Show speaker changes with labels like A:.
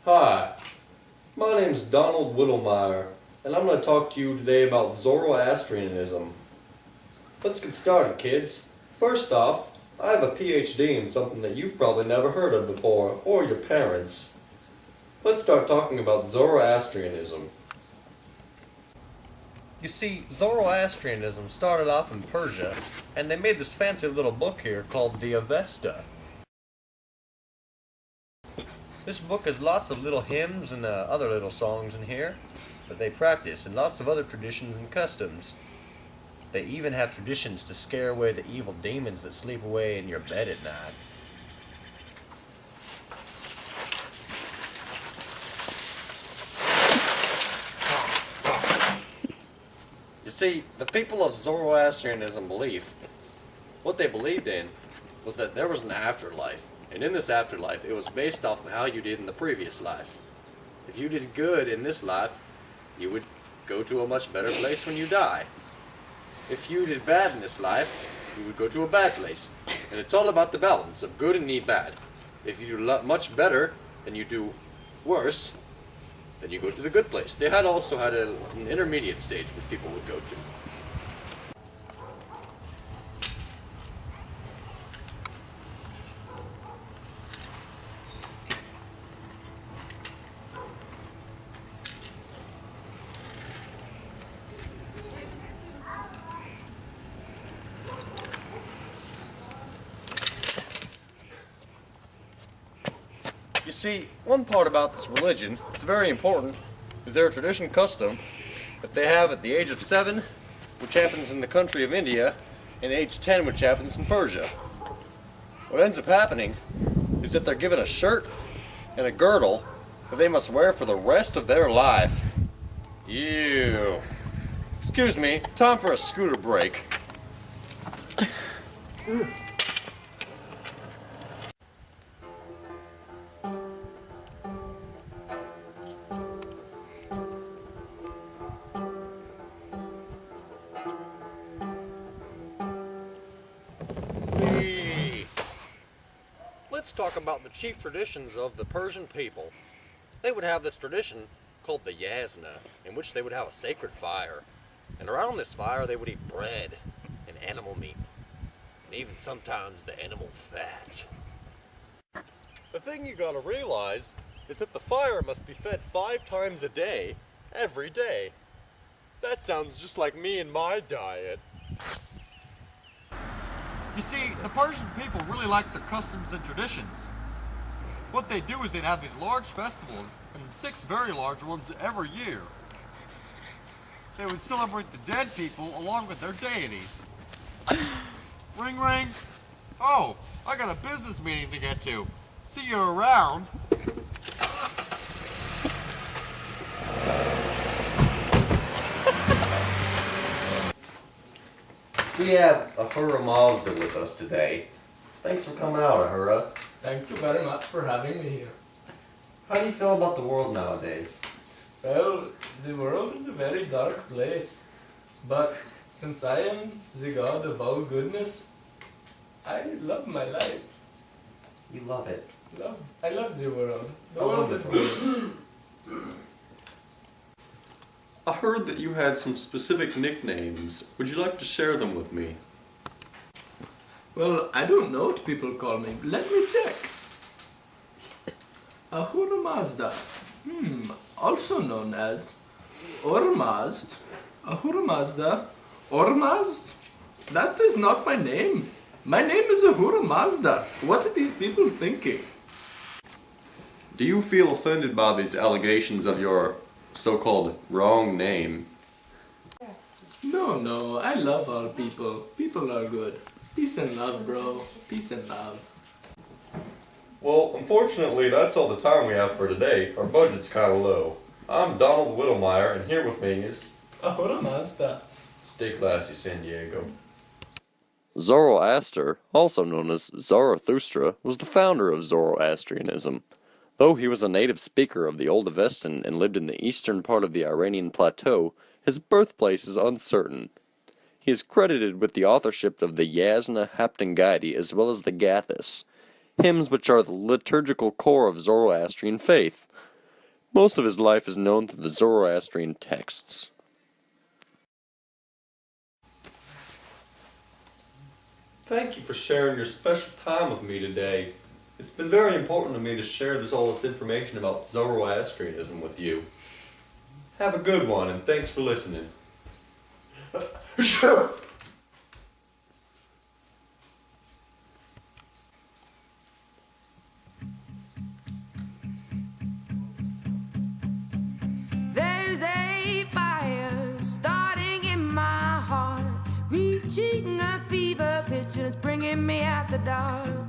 A: Hi, my name's Donald Whittlemeyer, and I'm going to talk to you today about Zoroastrianism. Let's get started, kids. First off, I have a PhD in something that you've probably never heard of before, or your parents. Let's start talking about Zoroastrianism. You see, Zoroastrianism started off in Persia, and they made this fancy little book here called the Avesta. This book has lots of little hymns and other little songs in here that they practice, and lots of other traditions and customs. They even have traditions to scare away the evil demons that sleep away in your bed at night. You see, the people of Zoroastrianism belief, what they believed in was that there was an afterlife. And in this afterlife, it was based off of how you did in the previous life. If you did good in this life, you would go to a much better place when you die. If you did bad in this life, you would go to a bad place. And it's all about the balance of good and bad. If you do much better and you do worse, then you go to the good place. They also had an intermediate stage which people would go to. You see, one part about this religion that's very important is their tradition custom that they have at the age of 7, which happens in the country of India, and age 10, which happens in Persia. What ends up happening is that they're given a shirt and a girdle that they must wear for the rest of their life. Ew. Excuse me, time for a scooter break. Let's talk about the chief traditions of the Persian people. They would have this tradition called the yasna, in which they would have a sacred fire. And around this fire they would eat bread and animal meat, and even sometimes the animal fat. The thing you gotta realize is that the fire must be fed 5 times a day, every day. That sounds just like me and my diet. You see, the Persian people really like their customs and traditions. What they do is they'd have these large festivals, and 6 very large ones every year. They would celebrate the dead people along with their deities. Ring ring. Oh, I got a business meeting to get to. See you around. We have Ahura Mazda with us today. Thanks for coming out, Ahura.
B: Thank you very much for having me here.
A: How do you feel about the world nowadays?
B: Well, the world is a very dark place, but since I am the god of all goodness, I love my life.
A: You love it.
B: I love the world. The
A: I love
B: world is
A: it.
B: good.
A: I heard that you had some specific nicknames. Would you like to share them with me?
B: Well, I don't know what people call me. Let me check. Ahura Mazda. Also known as Ormazd. Ahura Mazda. Ormazd? That is not my name. My name is Ahura Mazda. What are these people thinking?
A: Do you feel offended by these allegations of your so-called wrong name?
B: No, I love all people. People are good. Peace and love, bro. Peace and love.
A: Well, unfortunately, that's all the time we have for today. Our budget's kind of low. I'm Donald Whittlemeyer, and here with me is
B: Ahura Mazda.
A: Stay classy, San Diego.
C: Zoroaster, also known as Zarathustra, was the founder of Zoroastrianism. Though he was a native speaker of the Old Avestan and lived in the eastern part of the Iranian plateau, his birthplace is uncertain. He is credited with the authorship of the Yasna Haptangadi as well as the Gathas, hymns which are the liturgical core of Zoroastrian faith. Most of his life is known through the Zoroastrian texts.
A: Thank you for sharing your special time with me today. It's been very important to me to share all this information about Zoroastrianism with you. Have a good one, and thanks for listening.
D: There's a fire starting in my heart, reaching a fever pitch, and it's bringing me out the dark.